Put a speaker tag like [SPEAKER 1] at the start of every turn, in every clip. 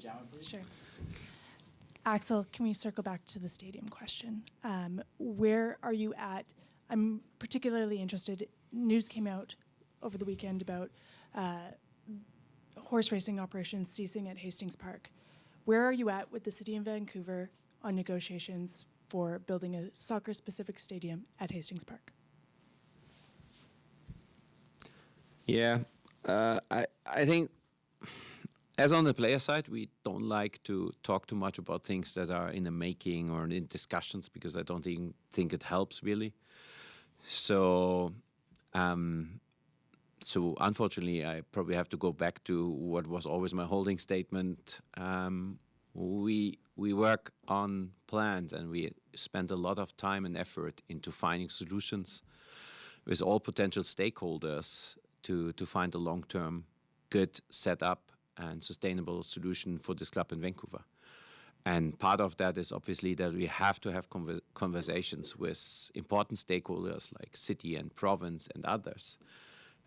[SPEAKER 1] Gemma, please.
[SPEAKER 2] Sure. Axel, can we circle back to the stadium question? Where are you at? I'm particularly interested. News came out over the weekend about horse racing operations ceasing at Hastings Park. Where are you at with the City of Vancouver on negotiations for building a soccer-specific stadium at Hastings Park?
[SPEAKER 3] Yeah, I think as on the player side, we don't like to talk too much about things that are in the making or in discussions because I don't think it helps really. So unfortunately, I probably have to go back to what was always my holding statement. We work on plans and we spend a lot of time and effort into finding solutions with all potential stakeholders to find a long-term good setup and sustainable solution for this club in Vancouver. And part of that is obviously that we have to have conversations with important stakeholders like city and province and others.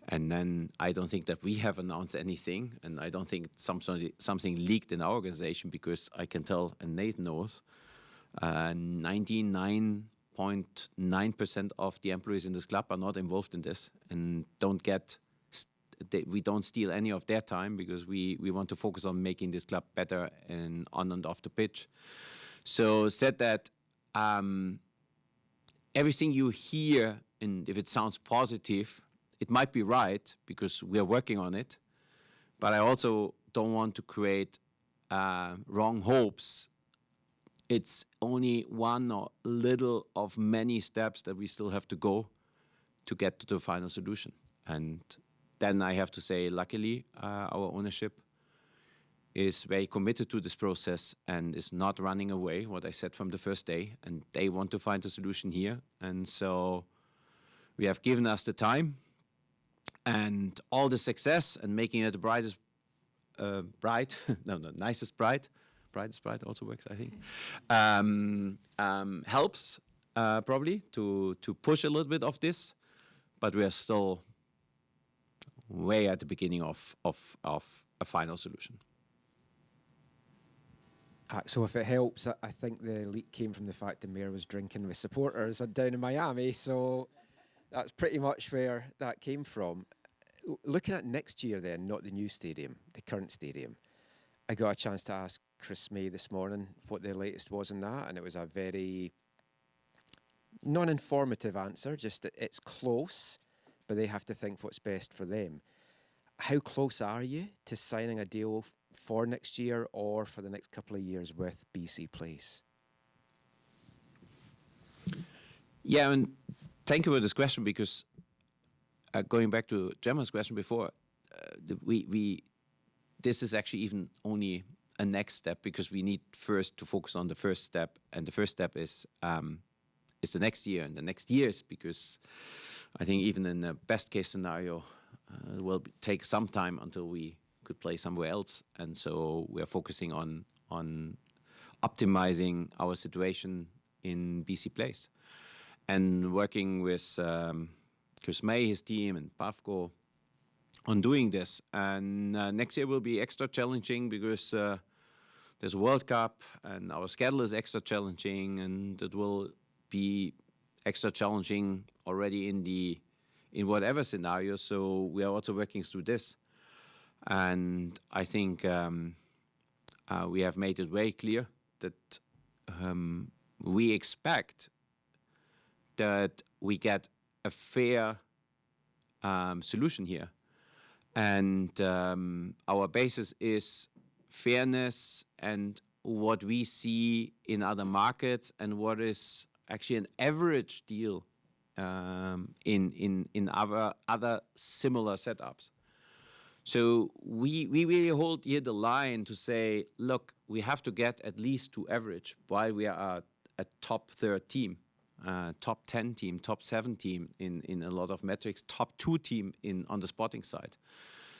[SPEAKER 3] And then I don't think that we have announced anything, and I don't think something leaked in our organization because I can tell, and Nate knows, 99.9% of the employees in this club are not involved in this and we don't steal any of their time because we want to focus on making this club better and on and off the pitch. So said that everything you hear, and if it sounds positive, it might be right because we are working on it, but I also don't want to create wrong hopes. It's only one or little of many steps that we still have to go to get to the final solution. And then I have to say, luckily, our ownership is very committed to this process and is not running away, what I said from the first day, and they want to find a solution here. And so we have given us the time and all the success and making it the brightest nicest bride. Brightest bride also works, I think. Helps probably to push a little bit of this, but we are still way at the beginning of a final solution.
[SPEAKER 4] So if it helps, I think the leak came from the fact the mayor was drinking with supporters down in Miami, so that's pretty much where that came from. Looking at next year then, not the new stadium, the current stadium, I got a chance to ask Chris May this morning what the latest was in that, and it was a very non-informative answer, just that it's close, but they have to think what's best for them. How close are you to signing a deal for next year or for the next couple of years with BC Place?
[SPEAKER 3] Yeah, and thank you for this question because going back to Gemma's question before, this is actually even only a next step because we need first to focus on the first step, and the first step is the next year and the next years, because I think even in the best case scenario, it will take some time until we could play somewhere else, and so we are focusing on optimizing our situation in BC Place and working with Chris May, his team, and Pavko on doing this. And next year will be extra challenging because there's a World Cup and our schedule is extra challenging, and it will be extra challenging already in whatever scenario. So we are also working through this. And I think we have made it very clear that we expect that we get a fair solution here. And our basis is fairness and what we see in other markets and what is actually an average deal in other similar setups. So we really hold here the line to say, look, we have to get at least to average while we are a top third team, top 10 team, top 7 team in a lot of metrics, top 2 team on the sporting side.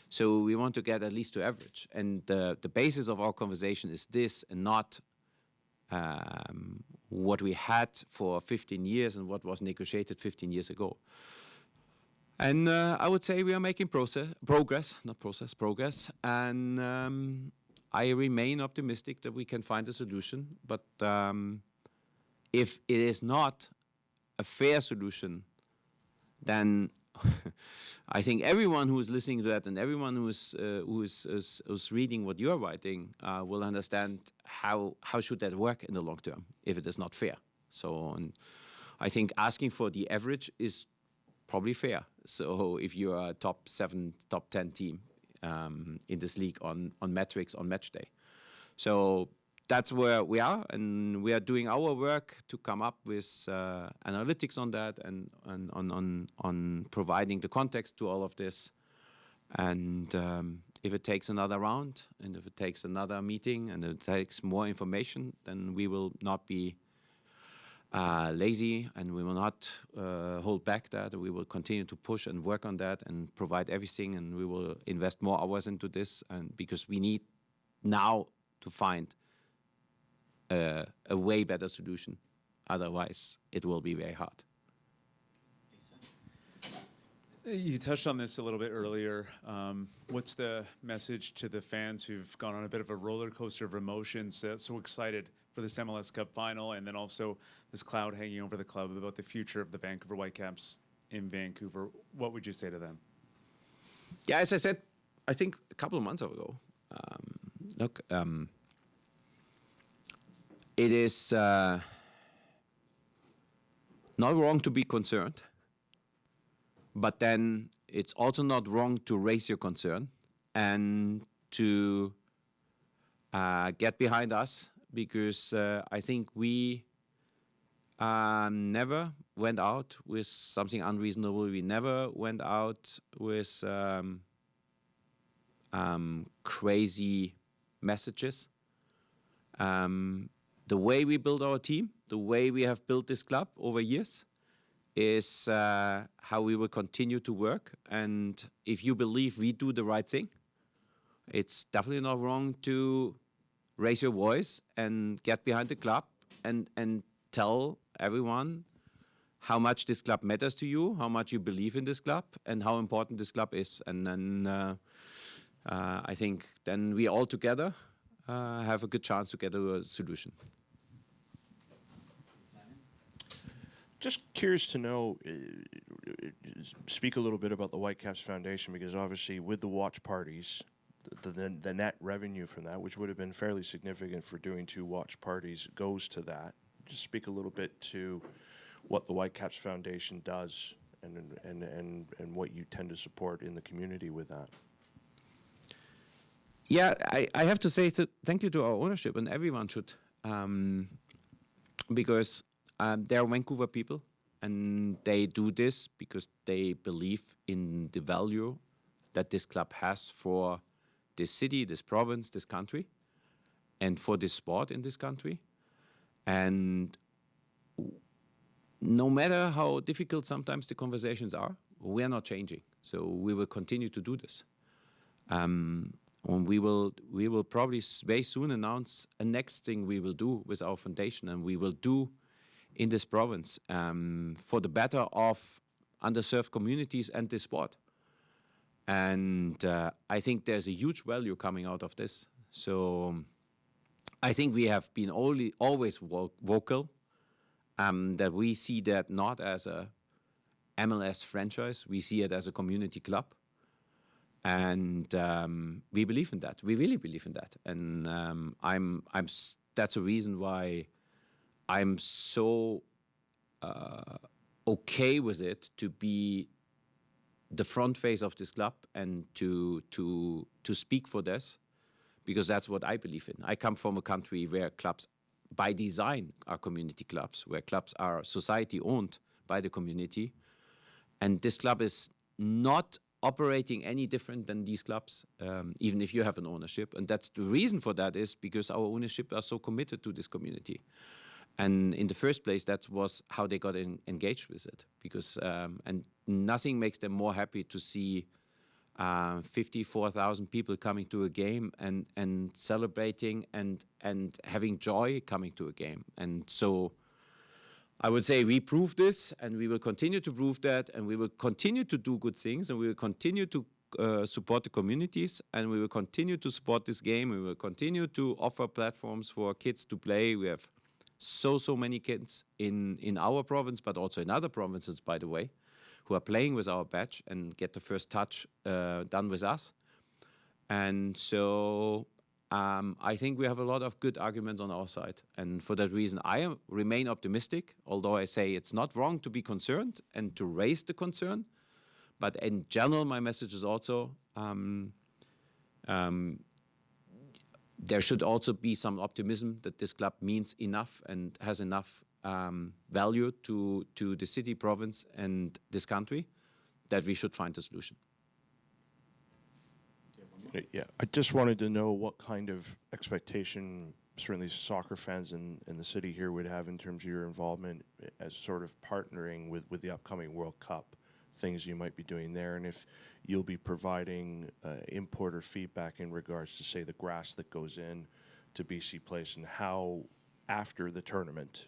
[SPEAKER 3] So we want to get at least to average. And the basis of our conversation is this and not what we had for 15 years and what was negotiated 15 years ago. And I would say we are making progress. And I remain optimistic that we can find a solution. But if it is not a fair solution, then I think everyone who is listening to that and everyone who is reading what you are writing will understand how should that work in the long term if it is not fair. So and I think asking for the average is probably fair. So if you are a top 7, top 10 team in this league on metrics on match day. So that's where we are, and we are doing our work to come up with analytics on that and on providing the context to all of this. And if it takes another round, and if it takes another meeting, and it takes more information, then we will not be lazy, and we will not hold back that. We will continue to push and work on that and provide everything, and we will invest more hours into this, and because we need now to find a way better solution. Otherwise, it will be very hard.
[SPEAKER 1] You touched on this a little bit earlier. What's the message to the fans who've gone on a bit of a roller coaster of emotions, so excited for this MLS Cup final, and then also this cloud hanging over the club about the future of the Vancouver Whitecaps in Vancouver? What would you say to them?
[SPEAKER 3] Yeah, as I said, I think a couple of months ago, it is not wrong to be concerned, but then it's also not wrong to raise your concern and to get behind us, because I think we never went out with something unreasonable. We never went out with crazy messages. The way we build our team, the way we have built this club over years, is how we will continue to work. And if you believe we do the right thing, it's definitely not wrong to raise your voice and get behind the club and tell everyone how much this club matters to you, how much you believe in this club, and how important this club is. And then I think then we all together have a good chance to get a solution.
[SPEAKER 5] Just curious to know, speak a little bit about the Whitecaps Foundation, because obviously with the watch parties, the net revenue from that, which would have been fairly significant for doing 2 watch parties, goes to that. Just speak a little bit to what the Whitecaps Foundation does and what you tend to support in the community with that.
[SPEAKER 3] Yeah, I have to say thank you to our ownership, and everyone should, because they're Vancouver people, and they do this because they believe in the value that this club has for this city, this province, this country, and for this sport in this country. And no matter how difficult sometimes the conversations are, we are not changing. So we will continue to do this. And we will probably very soon announce a next thing we will do with our foundation, and we will do in this province for the better of underserved communities and this sport. And I think there's a huge value coming out of this. So I think we have been always vocal that we see that not as a MLS franchise, we see it as a community club. And we believe in that. We really believe in that. And that's a reason why I'm so okay with it to be the front face of this club and to speak for this, because that's what I believe in. I come from a country where clubs by design are community clubs, where clubs are society owned by the community. And this club is not operating any different than these clubs, even if you have an ownership. And that's the reason for that is because our ownership are so committed to this community. And in the first place, that was how they got engaged with it. Because and nothing makes them more happy to see 54,000 people coming to a game and celebrating and having joy coming to a game. And so I would say we prove this, and we will continue to prove that, and we will continue to do good things, and we will continue to support the communities, and we will continue to support this game. We will continue to offer platforms for kids to play. We have so many kids in our province, but also in other provinces, by the way, who are playing with our badge and get the first touch done with us. And so I think we have a lot of good arguments on our side. And for that reason, I remain optimistic, although I say it's not wrong to be concerned and to raise the concern. But in general, my message is also there should also be some optimism that this club means enough and has enough value to the city, province, and this country that we should find a solution.
[SPEAKER 5] Yeah, I just wanted to know what kind of expectation certainly soccer fans in the city here would have in terms of your involvement as sort of partnering with the upcoming World Cup, things you might be doing there, and if you'll be providing input or feedback in regards to, say, the grass that goes in to BC Place and how, after the tournament,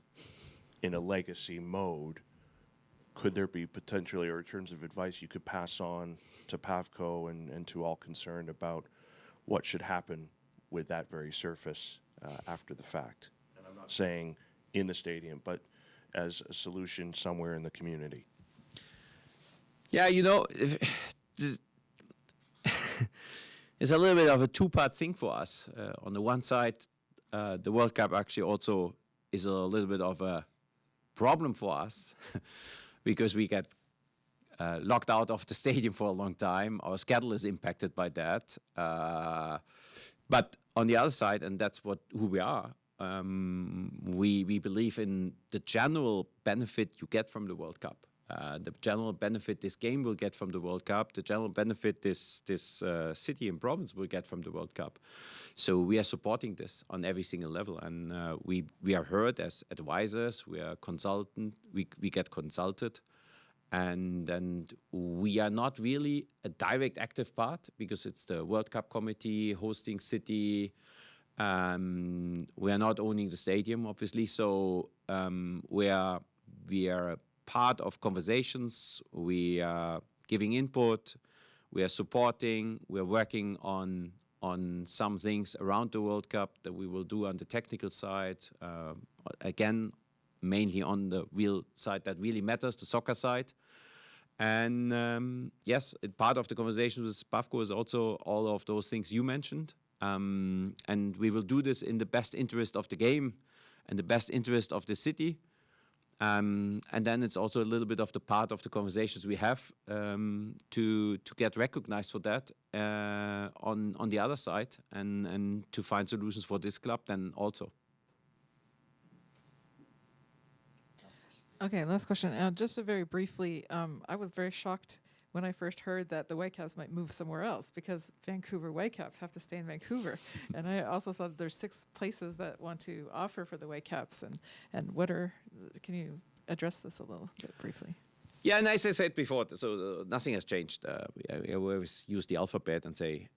[SPEAKER 5] in a legacy mode, could there be potentially, or in terms of advice you could pass on to PAVCO and to all concerned about what should happen with that very surface after the fact? And I'm not saying in the stadium, but as a solution somewhere in the community.
[SPEAKER 3] Yeah, you know, it's a little bit of a two-part thing for us. On the one side, the World Cup actually also is a little bit of a problem for us because we get locked out of the stadium for a long time. Our schedule is impacted by that. But on the other side, and that's who we are, we believe in the general benefit you get from the World Cup. The general benefit this game will get from the World Cup, the general benefit this city and province will get from the World Cup. So we are supporting this on every single level, and we are heard as advisors, we are consultant, we get consulted, and we are not really a direct active part because it's the World Cup committee, hosting city. We are not owning the stadium, obviously, so we are part of conversations, we are giving input, we are supporting, we are working on some things around the World Cup that we will do on the technical side, again, mainly on the real side that really matters, the soccer side. And yes, part of the conversation with PAVCO is also all of those things you mentioned. And we will do this in the best interest of the game and the best interest of the city. And then it's also a little bit of the part of the conversations we have to get recognized for that on the other side and to find solutions for this club then also.
[SPEAKER 6] Okay, last question. Just very briefly, I was very shocked when I first heard that the Whitecaps might move somewhere else because Vancouver Whitecaps have to stay in Vancouver. And I also saw that there's 6 places that want to offer for the Whitecaps. And can you address this a little bit briefly?
[SPEAKER 3] Yeah, and as I said before, so nothing has changed. We always use the alphabet and say,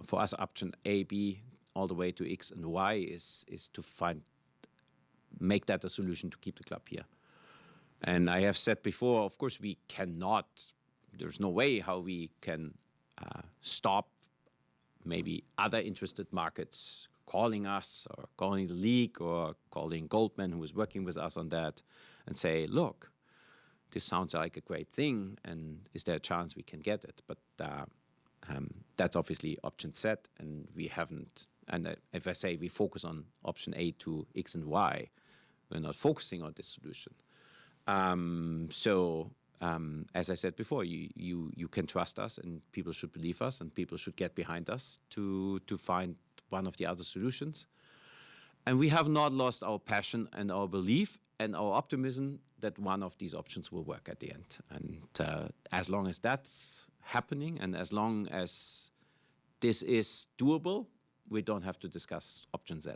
[SPEAKER 3] for us, option A, B, all the way to X and Y is to make that a solution to keep the club here. And I have said before, of course, we cannot, there's no way how we can stop maybe other interested markets calling us or calling the league or calling Goldman, who is working with us on that, and say, look, this sounds like a great thing, and is there a chance we can get it? But that's obviously option set, and we haven't. And if I say we focus on option A to X and Y, we're not focusing on this solution. As I said before, you can trust us, and people should believe us, and people should get behind us to find one of the other solutions. And we have not lost our passion and our belief and our optimism that one of these options will work at the end. And as long as that's happening, and as long as this is doable, we don't have to discuss option Z.